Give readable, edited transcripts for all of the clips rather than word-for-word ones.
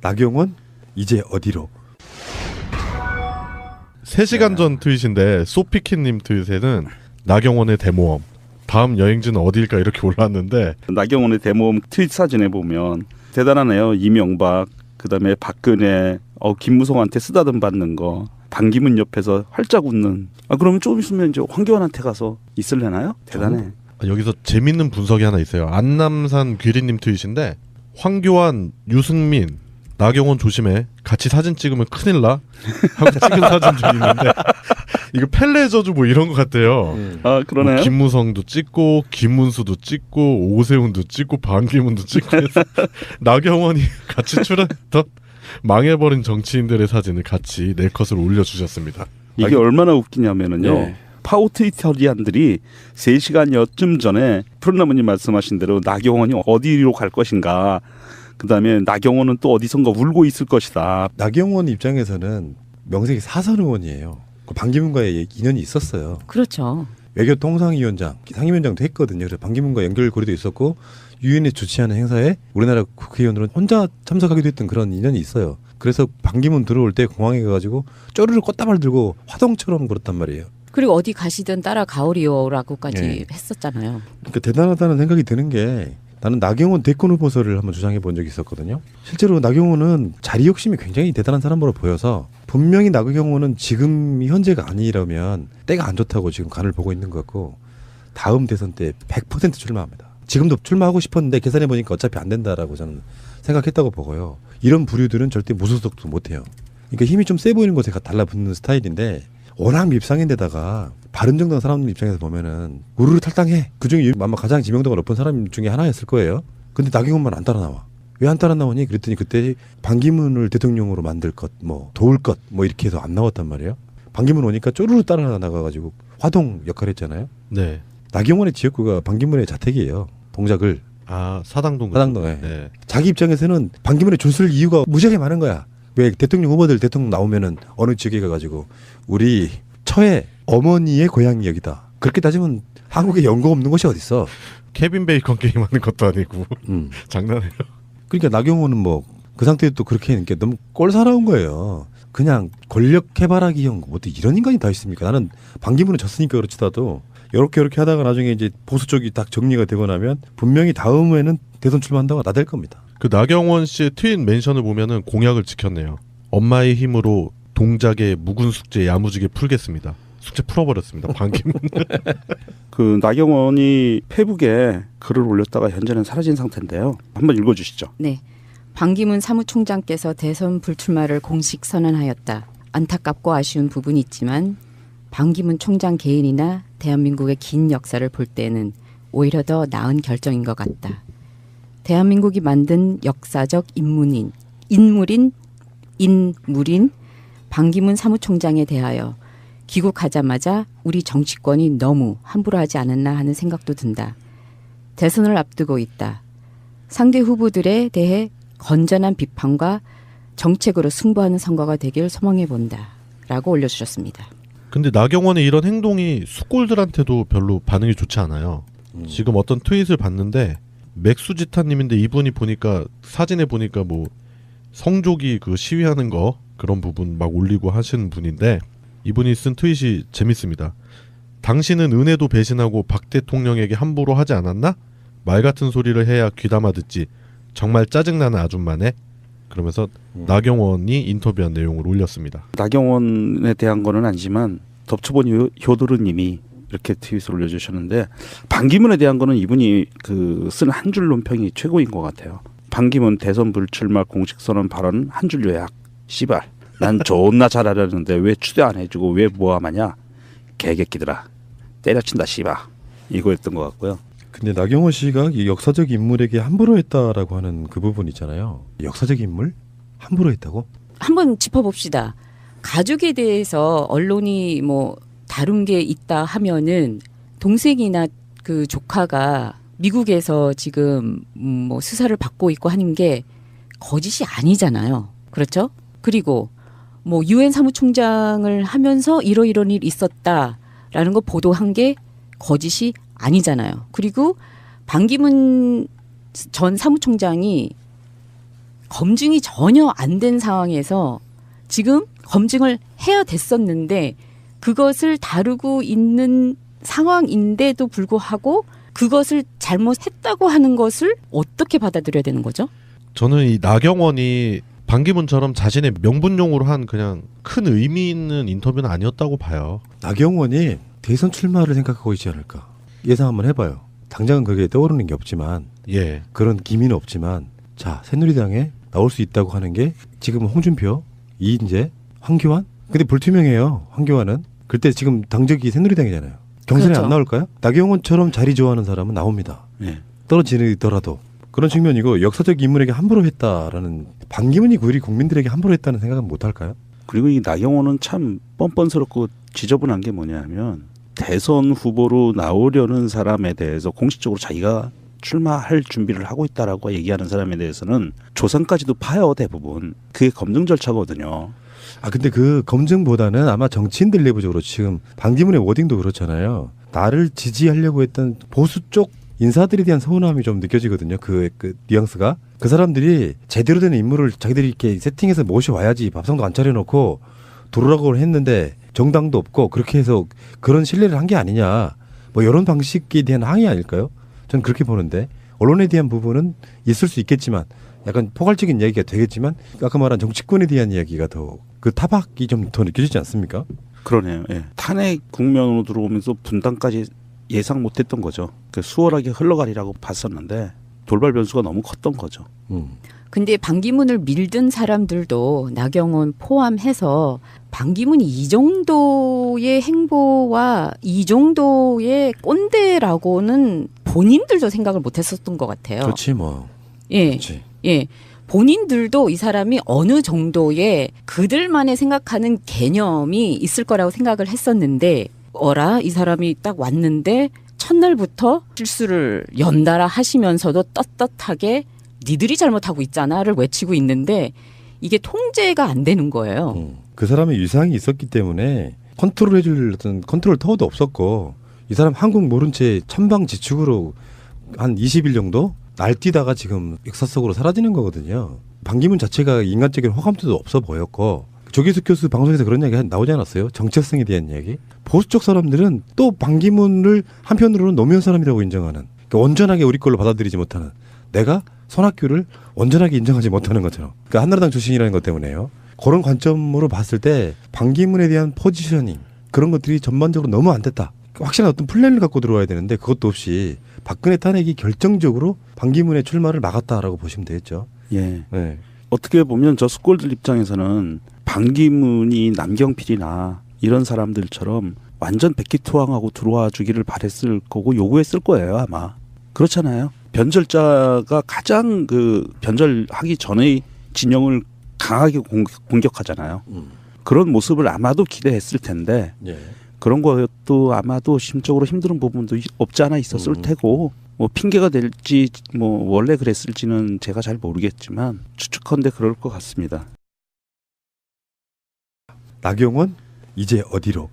나경원 이제 어디로? 3시간 전 트윗인데 소피키님 트윗에는 나경원의 대모험 다음 여행지는 어디일까 이렇게 올랐는데 나경원의 대모험 트윗 사진에 보면 대단하네요. 이명박 그다음에 박근혜 김무성한테 쓰다듬 받는 거 반기문 옆에서 활짝 웃는 그러면 좀 있으면 이제 황교안한테 가서 있을래나요? 대단해. 여기서 재밌는 분석이 하나 있어요. 안남산 귀리님 트윗인데 황교안, 유승민, 나경원 조심해. 같이 사진 찍으면 큰일 나. 하고 찍은 사진들이 있는데 이거 펠레 저주 뭐 이런 것 같아요. 그러네요. 뭐 김무성도 찍고 김문수도 찍고 오세훈도 찍고 반기문도 찍고 해서 나경원이 같이 출연했던 망해버린 정치인들의 사진을 같이 네 컷을 올려주셨습니다. 이게 얼마나 웃기냐면은요. 파워 트위터리안들이 3시간여쯤 전에 푸른나무님 말씀하신 대로 나경원이 어디로 갈 것인가 그다음에 나경원은 또 어디선가 울고 있을 것이다. 나경원 입장에서는 명색이 사선 의원이에요. 반기문과의 인연이 있었어요. 그렇죠. 외교통상위원장, 상임위원장도 했거든요. 그래서 반기문과 연결고리도 있었고 유엔이 주최하는 행사에 우리나라 국회의원들은 혼자 참석하기도 했던 그런 인연이 있어요. 그래서 반기문 들어올 때 공항에 가가지고 쪼르르 꽃다발 들고 화동처럼 걸었단 말이에요. 그리고 어디 가시든 따라가오리오라고까지 했었잖아요. 그러니까 대단하다는 생각이 드는 게 나는 나경원 대권 후보설을 한번 주장해 본 적이 있었거든요. 실제로 나경원은 자리 욕심이 굉장히 대단한 사람으로 보여서 분명히 나경원은 지금 현재가 아니라면 때가 안 좋다고 지금 간을 보고 있는 것 같고 다음 대선 때 100% 출마합니다. 지금도 출마하고 싶었는데 계산해 보니까 어차피 안 된다라고 저는 생각했다고 보고요. 이런 부류들은 절대 무소속도 못해요. 그러니까 힘이 좀 세 보이는 곳에 달라붙는 스타일인데 워낙 밉상인데다가 바른정당 사람들 입장에서 보면은 우르르 탈당해. 그중에 아마 가장 지명도가 높은 사람 중에 하나였을 거예요. 근데 나경원만 안 따라 나와. 왜 안 따라 나오니? 그랬더니 그때 반기문을 대통령으로 만들 것, 뭐 도울 것, 뭐 이렇게 해서 안 나왔단 말이에요. 반기문 오니까 쪼르르 따라 나가가지고 화동 역할했잖아요. 네. 나경원의 지역구가 반기문의 자택이에요. 동작을. 사당동. 사당동에. 네. 자기 입장에서는 반기문에 줄 쓸 이유가 무지하게 많은 거야. 왜 대통령 후보들 대통령 나오면은 어느 지역에 가가지고 우리 처의 어머니의 고향이 여기다. 그렇게 따지면 한국에 연고 없는 곳이 어딨어. 케빈 베이컨 게임하는 것도 아니고 장난해요. 그러니까 나경원은 뭐 그 상태에 또 그렇게 하는 게 너무 꼴사나운 거예요. 그냥 권력 해바라기형 뭐 이런 인간이 다 있습니까? 나는 반기문은 졌으니까 그렇지라도 이렇게 하다가 나중에 이제 보수 쪽이 딱 정리가 되고 나면 분명히 다음에는 대선 출마한다고 나댈 겁니다. 그 나경원 씨의 트윗 멘션을 보면은 공약을 지켰네요. 엄마의 힘으로 동작의 묵은 숙제 야무지게 풀겠습니다. 숙제 풀어버렸습니다. 반기문. 그 나경원이 페북에 글을 올렸다가 현재는 사라진 상태인데요. 한번 읽어주시죠. 네. 반기문 사무총장께서 대선 불출마를 공식 선언하였다. 안타깝고 아쉬운 부분이 있지만 반기문 총장 개인이나 대한민국의 긴 역사를 볼 때는 오히려 더 나은 결정인 것 같다. 대한민국이 만든 역사적 인물인 반기문 사무총장에 대하여 귀국하자마자 우리 정치권이 너무 함부로 하지 않았나 하는 생각도 든다. 대선을 앞두고 있다. 상대 후보들에 대해 건전한 비판과 정책으로 승부하는 선거가 되길 소망해 본다. 라고 올려주셨습니다. 근데 나경원의 이런 행동이 숙골들한테도 별로 반응이 좋지 않아요. 지금 어떤 트윗을 봤는데 맥수지타님인데 이분이 보니까 사진에 보니까 뭐 성조기 그 시위하는 거 그런 부분 막 올리고 하시는 분인데 이분이 쓴 트윗이 재밌습니다. 당신은 은혜도 배신하고 박 대통령에게 함부로 하지 않았나? 말 같은 소리를 해야 귀담아 듣지. 정말 짜증나는 아줌마네. 그러면서 나경원이 인터뷰한 내용을 올렸습니다. 나경원에 대한 거는 아니지만 덮쳐본 효도르님이 이렇게 트윗을 올려주셨는데 반기문에 대한 거는 이분이 그 쓴 한 줄 논평이 최고인 것 같아요. 반기문 대선 불출마 공식 선언 발언 한 줄 요약. 씨발. 난 존나 잘하려는데 왜 추대 안 해주고 왜 모함하냐. 개개끼들아. 때려친다 씨발. 이거였던 것 같고요. 근데 나경원 씨가 이 역사적 인물에게 함부로 했다라고 하는 그 부분 있잖아요. 역사적 인물? 함부로 했다고? 한번 짚어봅시다. 가족에 대해서 언론이 뭐 다룬 게 있다 하면은 동생이나 그 조카가 미국에서 지금 뭐 수사를 받고 있고 하는 게 거짓이 아니잖아요. 그렇죠? 그리고 뭐 유엔 사무총장을 하면서 이런 일이 있었다라는 거 보도한 게 거짓이 아니잖아요. 그리고 반기문 전 사무총장이 검증이 전혀 안 된 상황에서 지금 검증을 해야 됐었는데 그것을 다루고 있는 상황인데도 불구하고 그것을 잘못했다고 하는 것을 어떻게 받아들여야 되는 거죠? 저는 이 나경원이 반기문처럼 자신의 명분용으로 한 그냥 큰 의미 있는 인터뷰는 아니었다고 봐요. 나경원이 대선 출마를 생각하고 있지 않을까. 예상 한번 해봐요. 당장은 그게 떠오르는 게 없지만 예. 그런 기미는 없지만 자 새누리당에 나올 수 있다고 하는 게 지금 홍준표, 이인재, 황교안? 근데 불투명해요. 황교안은. 그때 지금 당적이 새누리당이잖아요. 경선에 그렇죠. 안 나올까요? 나경원처럼 자리 좋아하는 사람은 나옵니다. 예. 떨어지더라도. 그런 측면이고 역사적 인물에게 함부로 했다라는 반기문이 우리 국민들에게 함부로 했다는 생각은 못할까요? 그리고 이 나경원은 참 뻔뻔스럽고 지저분한 게 뭐냐면 대선 후보로 나오려는 사람에 대해서 공식적으로 자기가 출마할 준비를 하고 있다라고 얘기하는 사람에 대해서는 조상까지도 파요 대부분. 그게 검증 절차거든요. 아 근데 그 검증보다는 아마 정치인들 내부적으로 지금 반기문의 워딩도 그렇잖아요. 나를 지지하려고 했던 보수 쪽 인사들에 대한 서운함이 좀 느껴지거든요. 그 뉘앙스가. 그 사람들이 제대로 된 인물을 자기들이 이렇게 세팅해서 모셔와야지 밥상도 안 차려놓고 들어오라고 했는데 정당도 없고 그렇게 해서 그런 신뢰를 한 게 아니냐. 뭐 이런 방식에 대한 항의 아닐까요? 저는 그렇게 보는데 언론에 대한 부분은 있을 수 있겠지만 약간 포괄적인 이야기가 되겠지만 아까 말한 정치권에 대한 이야기가 더 그 타박이 좀 더 느껴지지 않습니까? 그러네요. 예. 탄핵 국면으로 들어오면서 분당까지 예상 못했던 거죠. 그 수월하게 흘러가리라고 봤었는데 돌발 변수가 너무 컸던 거죠. 근데 반기문을 밀든 사람들도 나경원 포함해서 반기문이 이 정도의 행보와 이 정도의 꼰대라고는 본인들도 생각을 못했었던 것 같아요. 그렇지 뭐. 예, 그렇지. 예. 본인들도 이 사람이 어느 정도의 그들만의 생각하는 개념이 있을 거라고 생각을 했었는데 이 사람이 딱 왔는데 첫날부터 실수를 연달아 하시면서도 떳떳하게 니들이 잘못하고 있잖아를 외치고 있는데 이게 통제가 안 되는 거예요. 그 사람의 위상이 있었기 때문에 컨트롤해줄 어떤 컨트롤 타워도 없었고 이 사람 한국 모른 채 천방지축으로 한 20일 정도 날뛰다가 지금 역사 속으로 사라지는 거거든요. 반기문 자체가 인간적인 호감도도 없어 보였고 조기숙 교수 방송에서 그런 이야기 나오지 않았어요? 정체성에 대한 이야기. 보수 쪽 사람들은 또 반기문을 한편으로는 노무현 사람이라고 인정하는 그러니까 온전하게 우리 걸로 받아들이지 못하는 내가 손학규를 온전하게 인정하지 못하는 것처럼 그러니까 한나라당 출신이라는 것 때문에요. 그런 관점으로 봤을 때 반기문에 대한 포지셔닝 그런 것들이 전반적으로 너무 안 됐다. 확실한 어떤 플랜을 갖고 들어와야 되는데 그것도 없이 박근혜 탄핵이 결정적으로 반기문의 출마를 막았다라고 보시면 되겠죠. 예. 네. 어떻게 보면 저 스골들 입장에서는 반기문이 남경필이나 이런 사람들처럼 완전 백기투항하고 들어와 주기를 바랬을 거고 요구했을 거예요 아마. 그렇잖아요. 변절자가 가장 그 변절하기 전의 진영을 강하게 공격하잖아요. 그런 모습을 아마도 기대했을 텐데 예. 그런 것도 아마도 심적으로 힘든 부분도 없지 않아 있었을 테고 뭐 핑계가 될지 뭐 원래 그랬을지는 제가 잘 모르겠지만 추측컨대 그럴 것 같습니다. 나경원 이제 어디로?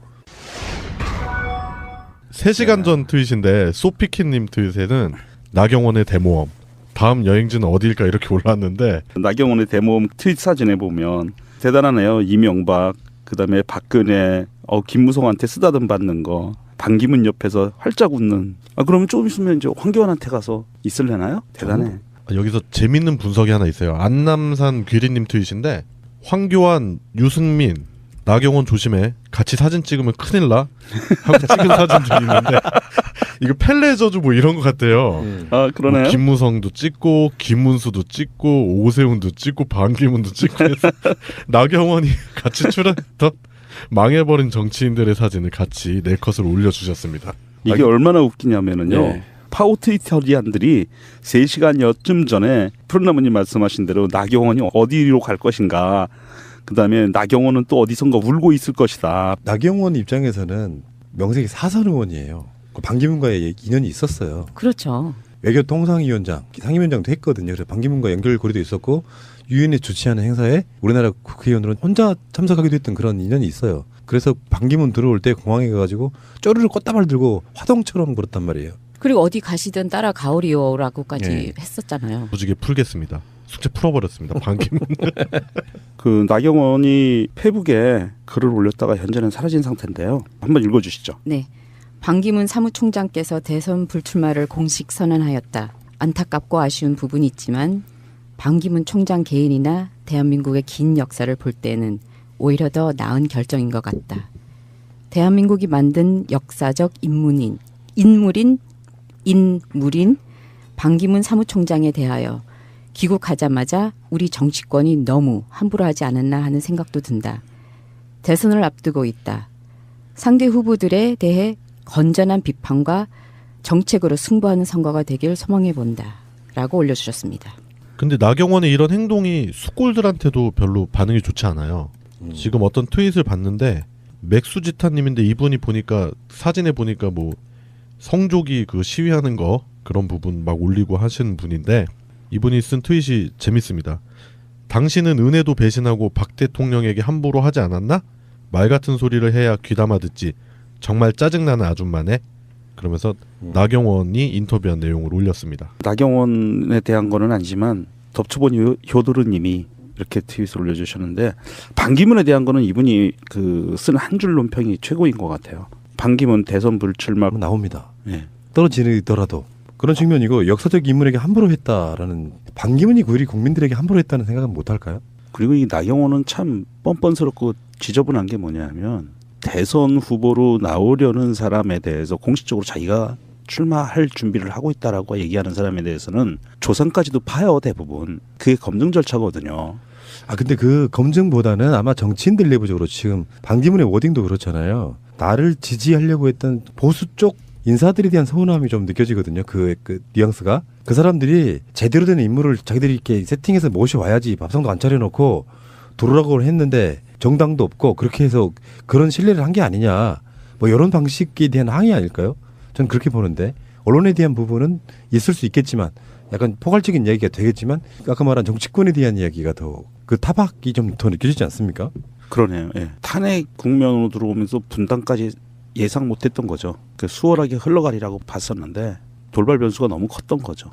3시간 전 트윗인데 소피키님 트윗에는 나경원의 대모험 다음 여행지는 어디일까 이렇게 올랐는데 나경원의 대모험 트윗 사진에 보면 대단하네요. 이명박 그다음에 박근혜 김무성한테 쓰다듬 받는 거 반기문 옆에서 활짝 웃는 그러면 좀 있으면 이제 황교안한테 가서 있을래나요? 대단해. 여기서 재밌는 분석이 하나 있어요. 안남산 귀리님 트윗인데 황교안, 유승민, 나경원 조심해 같이 사진 찍으면 큰일 나 하고 찍은 사진들이 있는데 이거 펠레 저주 뭐 이런 것 같아요. 그러네요. 뭐 김무성도 찍고 김문수도 찍고 오세훈도 찍고 반기문도 찍고 해서 나경원이 같이 출연했던 망해버린 정치인들의 사진을 같이 4컷을 올려주셨습니다. 이게 얼마나 웃기냐면은요. 네. 파워 트위터리안들이 3시간여쯤 전에 푸른나무님 말씀하신 대로 나경원이 어디로 갈 것인가 그다음에 나경원은 또 어디선가 울고 있을 것이다. 나경원 입장에서는 명색이 사선 의원이에요. 반기문과의 인연이 있었어요. 그렇죠. 외교통상위원장, 상임위원장도 했거든요. 그래서 반기문과 연결고리도 있었고 유엔이 주최하는 행사에 우리나라 국회의원으로는 혼자 참석하기도 했던 그런 인연이 있어요. 그래서 반기문 들어올 때 공항에 가가지고 쪼르르 꽃다발 들고 화동처럼 걸었단 말이에요. 그리고 어디 가시든 따라가오리오라고까지 네. 했었잖아요. 무지개 풀겠습니다. 숙제 풀어버렸습니다. 반기문. 그 나경원이 페북에 글을 올렸다가 현재는 사라진 상태인데요. 한번 읽어주시죠. 네. 반기문 사무총장께서 대선 불출마를 공식 선언하였다. 안타깝고 아쉬운 부분이 있지만 반기문 총장 개인이나 대한민국의 긴 역사를 볼 때는 오히려 더 나은 결정인 것 같다. 대한민국이 만든 역사적 인물인 반기문 사무총장에 대하여 귀국하자마자 우리 정치권이 너무 함부로 하지 않았나 하는 생각도 든다. 대선을 앞두고 있다. 상대 후보들에 대해 건전한 비판과 정책으로 승부하는 선거가 되길 소망해 본다. 라고 올려주셨습니다. 근데 나경원의 이런 행동이 숙골들한테도 별로 반응이 좋지 않아요. 지금 어떤 트윗을 봤는데 맥수지타님인데 이분이 보니까 사진에 보니까 뭐 성조기 그 시위하는 거 그런 부분 막 올리고 하시는 분인데 이분이 쓴 트윗이 재밌습니다. 당신은 은혜도 배신하고 박 대통령에게 함부로 하지 않았나? 말 같은 소리를 해야 귀담아 듣지. 정말 짜증나는 아줌마네. 그러면서 나경원이 인터뷰한 내용을 올렸습니다. 나경원에 대한 거는 아니지만 덮쳐본 효도르님이 이렇게 트윗을 올려주셨는데 반기문에 대한 거는 이분이 그 쓴 한 줄 논평이 최고인 것 같아요. 반기문 대선 불출마 나옵니다. 네. 떨어지더라도 그런 측면이고 역사적 인물에게 함부로 했다라는 반기문이 우리 국민들에게 함부로 했다는 생각은 못할까요? 그리고 이 나경원은 참 뻔뻔스럽고 지저분한 게 뭐냐면 대선 후보로 나오려는 사람에 대해서 공식적으로 자기가 출마할 준비를 하고 있다라고 얘기하는 사람에 대해서는 조상까지도 파요. 대부분 그게 검증 절차거든요. 아 근데 그 검증보다는 아마 정치인들 내부적으로 지금 반기문의 워딩도 그렇잖아요. 나를 지지하려고 했던 보수 쪽 인사들에 대한 서운함이 좀 느껴지거든요. 그 뉘앙스가 그 사람들이 제대로 된 인물을 자기들이 이렇게 세팅해서 모셔와야지 밥상도 안 차려놓고 들어오라고 했는데 정당도 없고 그렇게 해서 그런 신뢰를 한 게 아니냐 뭐 이런 방식에 대한 항의 아닐까요? 저는 그렇게 보는데 언론에 대한 부분은 있을 수 있겠지만 약간 포괄적인 이야기가 되겠지만 아까 말한 정치권에 대한 이야기가 더 그 타박이 좀 더 느껴지지 않습니까? 그러네요. 예. 탄핵 국면으로 들어오면서 분당까지 예상 못했던 거죠. 수월하게 흘러가리라고 봤었는데 돌발 변수가 너무 컸던 거죠.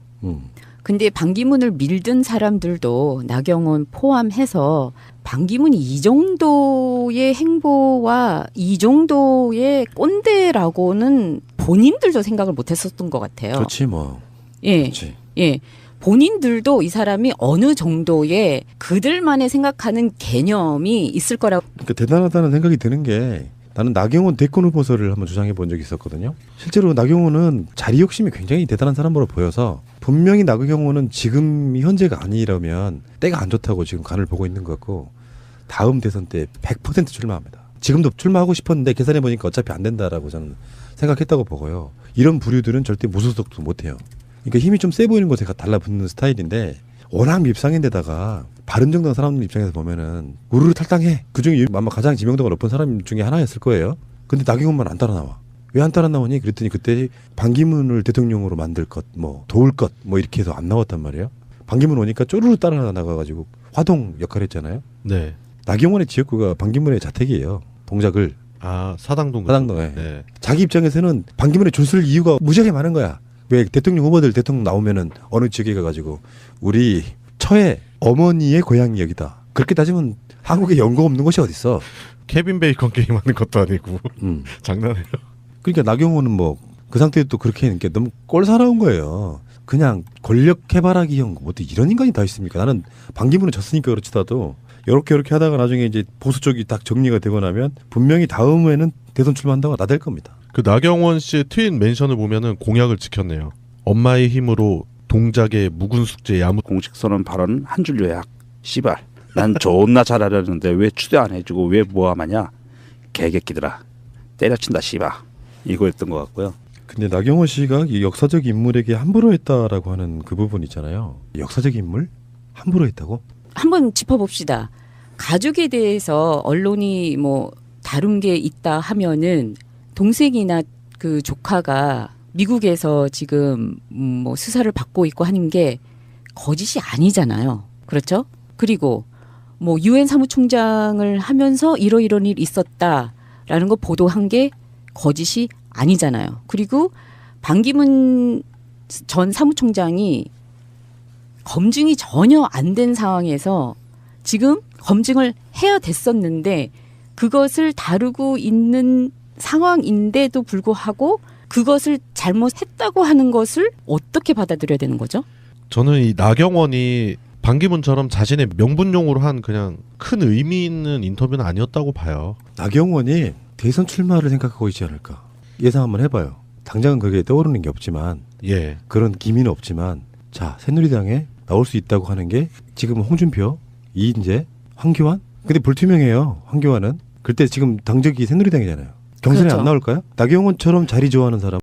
근데 반기문을 밀든 사람들도 나경원 포함해서 반기문이 이 정도의 행보와 이 정도의 꼰대라고는 본인들도 생각을 못했었던 것 같아요. 그렇지 뭐. 예, 그렇지. 예. 본인들도 이 사람이 어느 정도의 그들만의 생각하는 개념이 있을 거라고. 그러니까 대단하다는 생각이 드는 게 나는 나경원 대권 후보설을 한번 주장해 본 적이 있었거든요. 실제로 나경원은 자리 욕심이 굉장히 대단한 사람으로 보여서 분명히 나경원은 지금 현재가 아니라면 때가 안 좋다고 지금 간을 보고 있는 것 같고 다음 대선 때 100% 출마합니다. 지금도 출마하고 싶었는데 계산해 보니까 어차피 안 된다라고 저는 생각했다고 보고요. 이런 부류들은 절대 무소속도 못해요. 그러니까 힘이 좀 세 보이는 곳에 달라붙는 스타일인데 워낙 밉상인데다가 바른정당 사람들 입장에서 보면은 우르르 탈당해. 그중에 아마 가장 지명도가 높은 사람 중에 하나였을 거예요. 근데 나경원만 안 따라 나와. 왜 안 따라 나오니? 그랬더니 그때 반기문을 대통령으로 만들 것, 뭐 도울 것, 뭐 이렇게 해서 안 나왔단 말이에요. 반기문 오니까 쪼르르 따라 나가가지고 화동 역할을 했잖아요. 네. 나경원의 지역구가 반기문의 자택이에요. 동작을. 아 사당동. 사당동에. 네. 자기 입장에서는 반기문에 줄 쓸 이유가 무지하게 많은 거야. 왜 대통령 후보들 대통령 나오면은 어느 지역에 가가지고 우리 처의 어머니의 고향이 여기다. 그렇게 따지면 한국에 연고 없는 곳이 어딨어. 케빈 베이컨 게임하는 것도 아니고 장난해요. 그러니까 나경원은 뭐 그 상태에 또 그렇게 하는 게 너무 꼴사나운 거예요. 그냥 권력 해바라기형 뭐 이런 인간이 다 있습니까? 나는 반기문은 졌으니까 그렇지라도 이렇게 하다가 나중에 이제 보수 쪽이 딱 정리가 되고 나면 분명히 다음에는 대선 출마한다고 나댈 겁니다. 그 나경원 씨의 트윗 멘션을 보면은 공약을 지켰네요. 엄마의 힘으로 동작의 묵은 숙제 야무. 공식 선언 발언 한 줄 요약. 씨발. 난 존나 잘하려는데 왜 추대 안 해주고 왜 모함하냐. 개개끼들아. 때려친다 씨발. 이거였던 것 같고요. 근데 나경원 씨가 이 역사적 인물에게 함부로 했다라고 하는 그 부분 있잖아요. 역사적 인물? 함부로 했다고? 한번 짚어봅시다. 가족에 대해서 언론이 뭐 다룬 게 있다 하면은 동생이나 그 조카가 미국에서 지금 뭐 수사를 받고 있고 하는 게 거짓이 아니잖아요. 그렇죠? 그리고 뭐 유엔 사무총장을 하면서 이런 일이 있었다라는 거 보도한 게 거짓이 아니잖아요. 그리고 반기문 전 사무총장이 검증이 전혀 안 된 상황에서 지금 검증을 해야 됐었는데 그것을 다루고 있는 상황인데도 불구하고 그것을 잘못했다고 하는 것을 어떻게 받아들여야 되는 거죠? 저는 이 나경원이 반기문처럼 자신의 명분용으로 한 그냥 큰 의미 있는 인터뷰는 아니었다고 봐요. 나경원이 대선 출마를 생각하고 있지 않을까. 예상 한번 해봐요. 당장은 그게 떠오르는 게 없지만 예. 그런 기미는 없지만 자 새누리당에 나올 수 있다고 하는 게 지금 홍준표, 이인재, 황교안? 근데 불투명해요. 황교안은. 그때 지금 당적이 새누리당이잖아요. 경선에 그렇죠. 안 나올까요? 나경원처럼 자리 좋아하는 사람